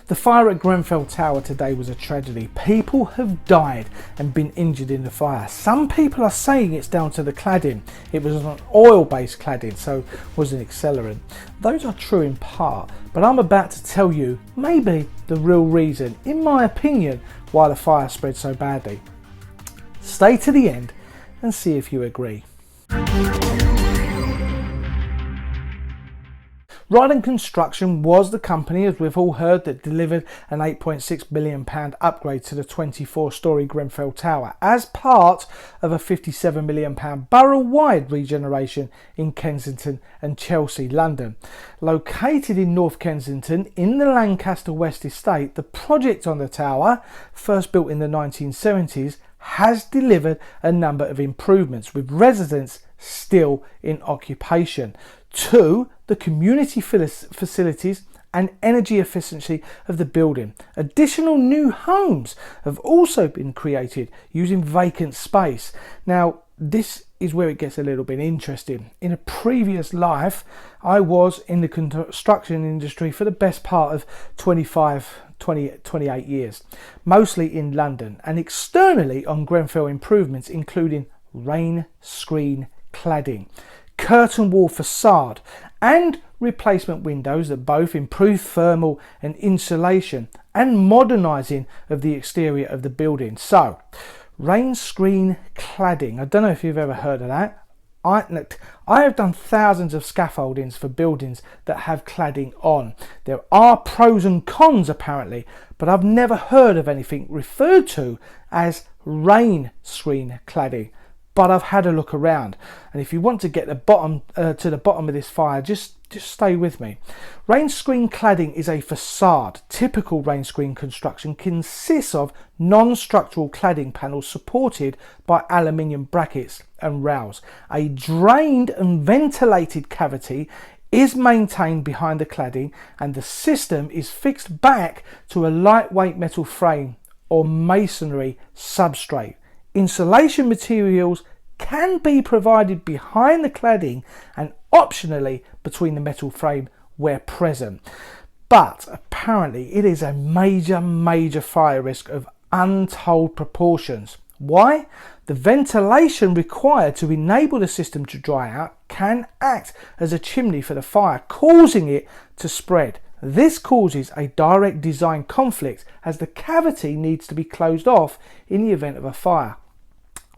The fire at Grenfell Tower today was a tragedy. People have died and been injured in the fire. Some people are saying it's down to the cladding. It was an oil-based cladding, so was an accelerant. Those are true in part, but I'm about to tell you maybe the real reason, in my opinion, why the fire spread so badly. Stay to the end and see if you agree. Ryden Construction was the company, as we've all heard, that delivered an £8.6 million upgrade to the 24-storey Grenfell Tower as part of a £57 million borough-wide regeneration in Kensington and Chelsea, London. Located in North Kensington in the Lancaster West estate, the project on the tower, first built in the 1970s, has delivered a number of improvements, with residents still in occupation, to the community facilities and energy efficiency of the building. Additional new homes have also been created using vacant space. Now, this is where it gets a little bit interesting. In a previous life, I was in the construction industry for the best part of 28 years, mostly in London, and externally on Grenfell improvements, including rain screen cladding, curtain wall facade, and replacement windows that both improve thermal and insulation, and modernising of the exterior of the building. So, rain screen cladding, I don't know if you've ever heard of that. I have done thousands of scaffoldings for buildings that have cladding on. There are pros and cons apparently, but I've never heard of anything referred to as rain screen cladding. But I've had a look around, and if you want to get to the bottom of this fire, just stay with me. Rain screen cladding is a facade. Typical rain screen construction consists of non-structural cladding panels supported by aluminium brackets and rails. A drained and ventilated cavity is maintained behind the cladding, and the system is fixed back to a lightweight metal frame or masonry substrate. Insulation materials can be provided behind the cladding and optionally between the metal frame where present. But apparently it is a major fire risk of untold proportions. Why? The ventilation required to enable the system to dry out can act as a chimney for the fire, causing it to spread. This causes a direct design conflict, as the cavity needs to be closed off in the event of a fire,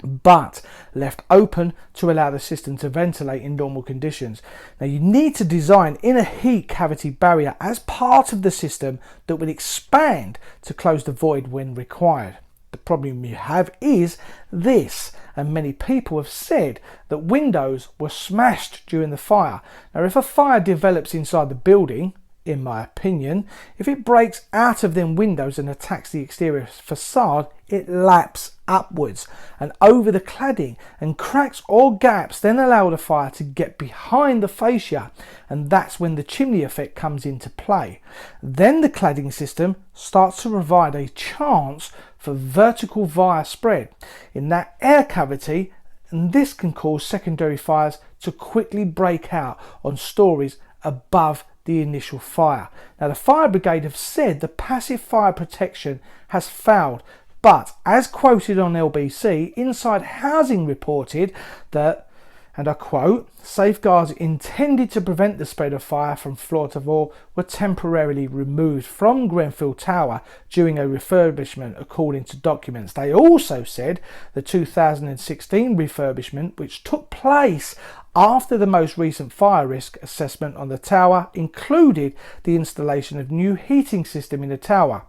but left open to allow the system to ventilate in normal conditions. Now, you need to design in a heat cavity barrier as part of the system that will expand to close the void when required. The problem you have is this, and many people have said that windows were smashed during the fire. Now, if a fire develops inside the building, in my opinion, if it breaks out of them windows and attacks the exterior facade, it laps upwards and over the cladding, and cracks or gaps then allow the fire to get behind the fascia, and that's when the chimney effect comes into play. Then the cladding system starts to provide a chance for vertical fire spread in that air cavity, and this can cause secondary fires to quickly break out on stories above the initial fire. Now, the fire brigade have said the passive fire protection has failed, but as quoted on LBC, Inside Housing reported that, and I quote, safeguards intended to prevent the spread of fire from floor to floor were temporarily removed from Grenfell Tower during a refurbishment, according to documents. They also said the 2016 refurbishment, which took place after the most recent fire risk assessment on the tower, included the installation of new heating system in the tower.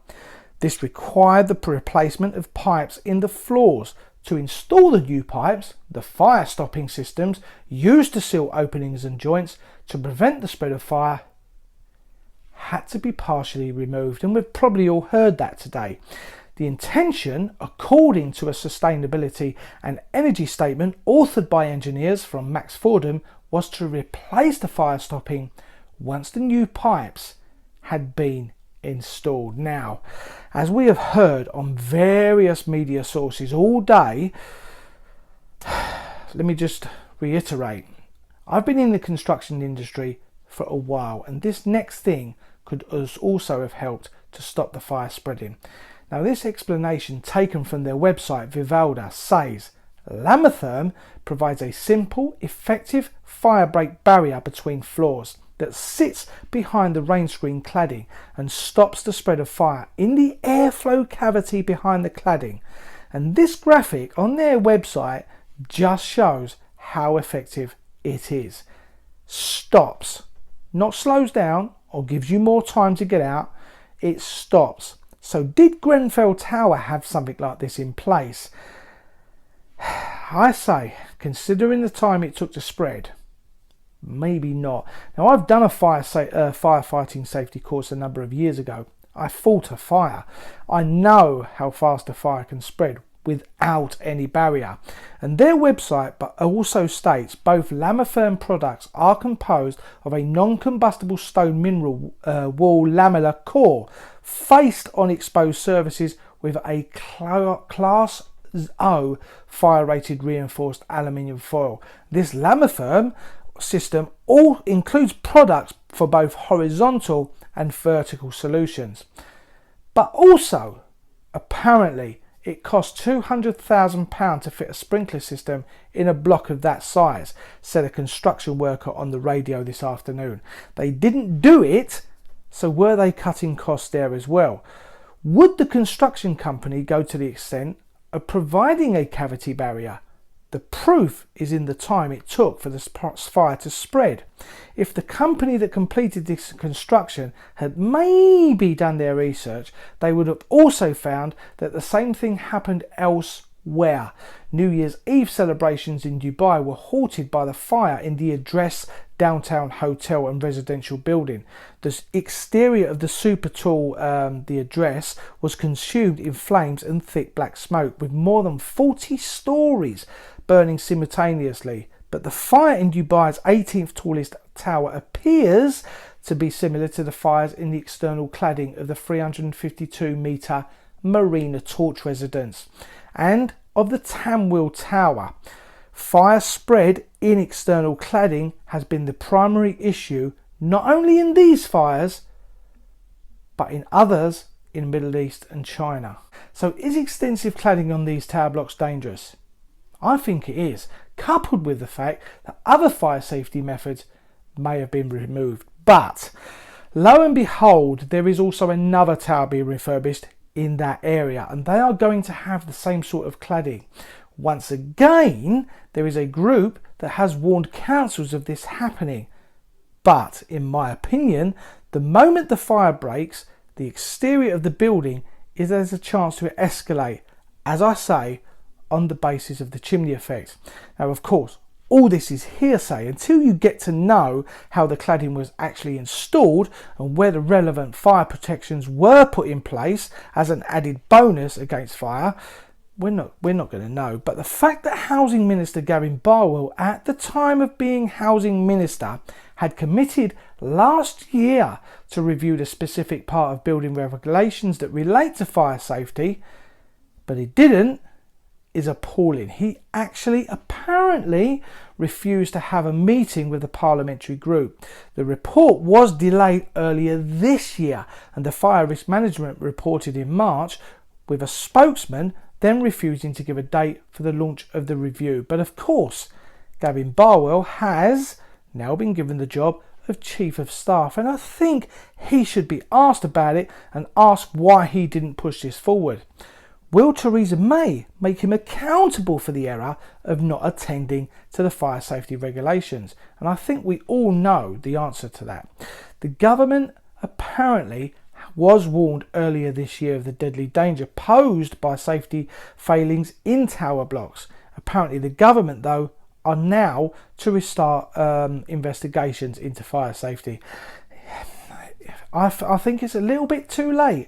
This required the replacement of pipes in the floors. To install the new pipes, the fire stopping systems used to seal openings and joints to prevent the spread of fire had to be partially removed, and we've probably all heard that today. The intention, according to a sustainability and energy statement authored by engineers from Max Fordham, was to replace the fire stopping once the new pipes had been installed. Now, as we have heard on various media sources all day, let me just reiterate, I've been in the construction industry for a while, and this next thing could also have helped to stop the fire spreading. Now, this explanation, taken from their website Vivalda, says Lamitherm provides a simple, effective fire break barrier between floors that sits behind the rain screen cladding and stops the spread of fire in the airflow cavity behind the cladding. And this graphic on their website just shows how effective it is. Stops, not slows down or gives you more time to get out, it stops. So did Grenfell Tower have something like this in place? I say, considering the time it took to spread, maybe not. Now, I've done a firefighting safety course a number of years ago. I fought a fire. I know how fast a fire can spread without any barrier. And their website but also states both Lamitherm products are composed of a non-combustible stone mineral wool lamellar core faced on exposed surfaces with a Class O fire rated reinforced aluminium foil. This Lamitherm system all includes products for both horizontal and vertical solutions. But also, apparently, it costs £200,000 to fit a sprinkler system in a block of that size, said a construction worker on the radio this afternoon. They didn't do it, so were they cutting costs there as well? Would the construction company go to the extent of providing a cavity barrier? The proof is in the time it took for the fire to spread. If the company that completed this construction had maybe done their research, they would have also found that the same thing happened elsewhere. New Year's Eve celebrations in Dubai were halted by the fire in the Address downtown hotel and residential building. The exterior of the super tall the Address was consumed in flames and thick black smoke, with more than 40 stories burning simultaneously. But the fire in Dubai's 18th tallest tower appears to be similar to the fires in the external cladding of the 352 metre Marina Torch residence and of the Tamwil Tower. Fire spread in external cladding has been the primary issue not only in these fires but in others in the Middle East and China. So is extensive cladding on these tower blocks dangerous? I think it is, coupled with the fact that other fire safety methods may have been removed. But lo and behold, there is also another tower being refurbished in that area, and they are going to have the same sort of cladding. Once again, there is a group that has warned councils of this happening. But in my opinion, the moment the fire breaks, the exterior of the building has a chance to escalate, as I say, on the basis of the chimney effect. Now, of course, all this is hearsay until you get to know how the cladding was actually installed and where the relevant fire protections were put in place as an added bonus against fire. We're not going to know. But the fact that Housing Minister Gavin Barwell, at the time of being Housing Minister, had committed last year to review the specific part of building regulations that relate to fire safety, but he didn't, is appalling. He actually apparently refused to have a meeting with the parliamentary group. The report was delayed earlier this year, and the Fire Risk Management reported in March, with a spokesman then refusing to give a date for the launch of the review. But of course, Gavin Barwell has now been given the job of Chief of Staff, and I think he should be asked about it and asked why he didn't push this forward. Will Theresa May make him accountable for the error of not attending to the fire safety regulations? And I think we all know the answer to that. The government apparently was warned earlier this year of the deadly danger posed by safety failings in tower blocks. Apparently the government, though, are now to restart investigations into fire safety. I think it's a little bit too late.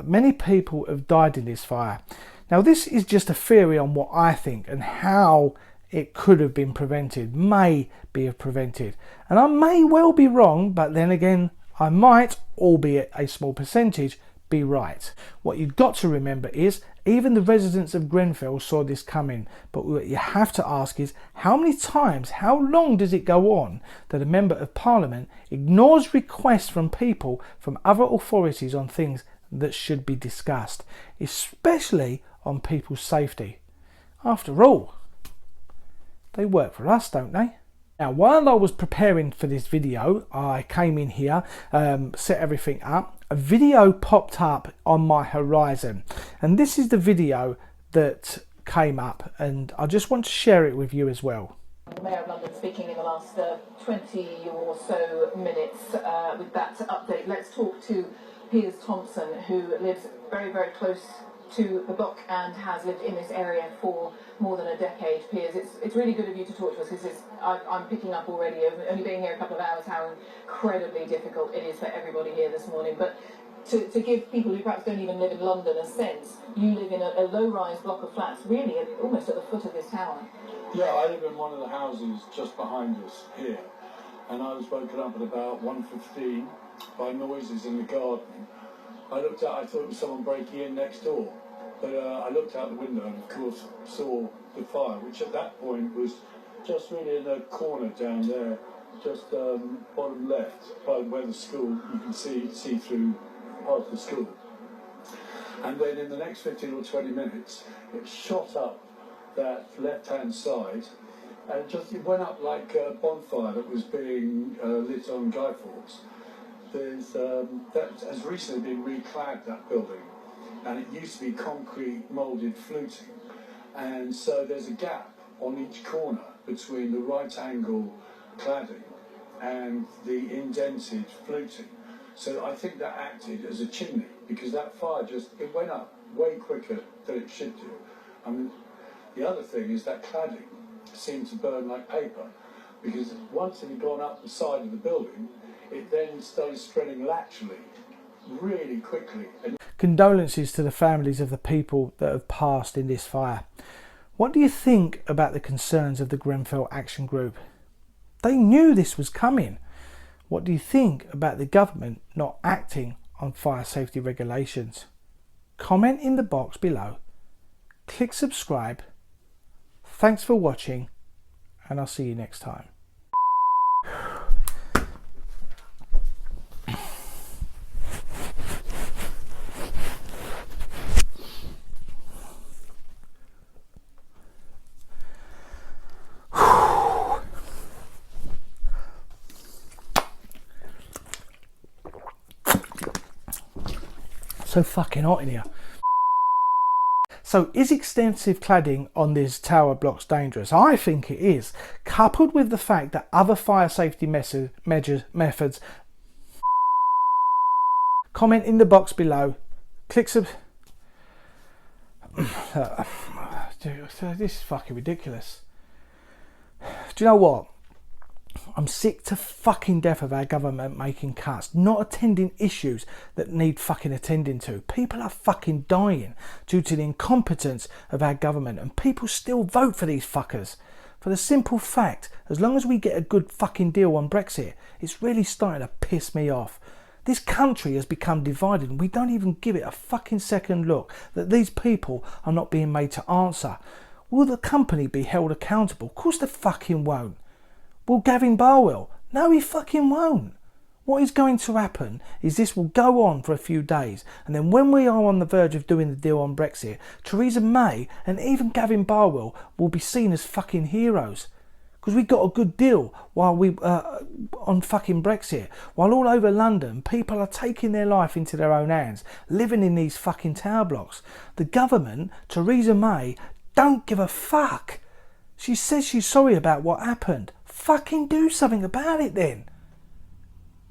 Many people have died in this fire. Now, this is just a theory on what I think and how it could have been prevented, may be prevented. And I may well be wrong, but then again, I might, albeit a small percentage, be right. What you've got to remember is Even the residents of Grenfell saw this coming, but what you have to ask is, how many times, how long does it go on that a Member of Parliament ignores requests from people from other authorities on things that should be discussed, especially on people's safety? After all, they work for us, don't they? Now, while I was preparing for this video, I came in here, set everything up. A video popped up on my horizon, and this is the video that came up, and I just want to share it with you as well. The Mayor of London speaking in the last 20 or so minutes with that update. Let's talk to Piers Thompson, who lives very, very close to the block and has lived in this area for more than a decade. Piers, it's really good of you to talk to us, because I'm picking up already, only being here a couple of hours, how incredibly difficult it is for everybody here this morning. But to give people who perhaps don't even live in London a sense, you live in a low-rise block of flats, really almost at the foot of this tower. Yeah, I live in one of the houses just behind us here, and I was woken up at about 1:15 by noises in the garden. I looked out, I thought it was someone breaking in next door, but I looked out the window and of course saw the fire, which at that point was just really in a corner down there, just bottom left, by where the school, you can see through part of the school. And then in the next 15 or 20 minutes, it shot up that left-hand side, and it went up like a bonfire that was being lit on Guy Fawkes. That has recently been recladded, that building, and it used to be concrete moulded fluting, and so there's a gap on each corner between the right angle cladding and the indented fluting. So I think that acted as a chimney, because that fire it went up way quicker than it should do. I mean, the other thing is that cladding seemed to burn like paper, because once it had gone up the side of the building, it then started spreading laterally really quickly. Condolences to the families of the people that have passed in this fire. What do you think about the concerns of the Grenfell Action Group? They knew this was coming. What do you think about the government not acting on fire safety regulations? Comment in the box below. Click subscribe. Thanks for watching, and I'll see you next time. So fucking hot in here. So is extensive cladding on these tower blocks dangerous? I think it is, coupled with the fact that other fire safety methods. Comment in the box below. Click sub. This is fucking ridiculous. Do you know what? I'm sick to fucking death of our government making cuts, not attending issues that need fucking attending to. People are fucking dying due to the incompetence of our government, and people still vote for these fuckers. For the simple fact, as long as we get a good fucking deal on Brexit, it's really starting to piss me off. This country has become divided, and we don't even give it a fucking second look that these people are not being made to answer. Will the company be held accountable? Of course they fucking won't. Will Gavin Barwell? No, he fucking won't. What is going to happen is this will go on for a few days, and then when we are on the verge of doing the deal on Brexit, Theresa May and even Gavin Barwell will be seen as fucking heroes. Because we got a good deal while we on fucking Brexit. While all over London, people are taking their life into their own hands, living in these fucking tower blocks. The government, Theresa May, don't give a fuck. She says she's sorry about what happened. Fucking do something about it then.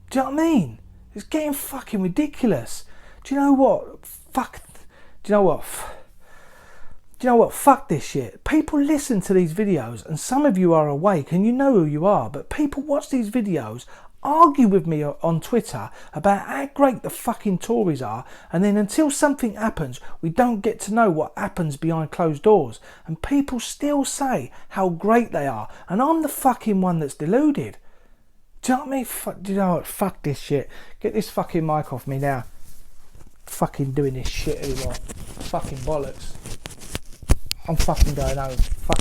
Do you know what I mean? It's getting fucking ridiculous. Do you know what? Fuck. Do you know what? Do you know what? Fuck this shit. People listen to these videos, and some of you are awake and you know who you are, but people watch these videos, argue with me on Twitter about how great the fucking Tories are, and then until something happens, we don't get to know what happens behind closed doors, and people still say how great they are, and I'm the fucking one that's deluded. Do you know what I mean? Do you know what? Fuck this shit. Get this fucking mic off me now. fucking doing this shit anymore. Fucking bollocks. I'm fucking going home.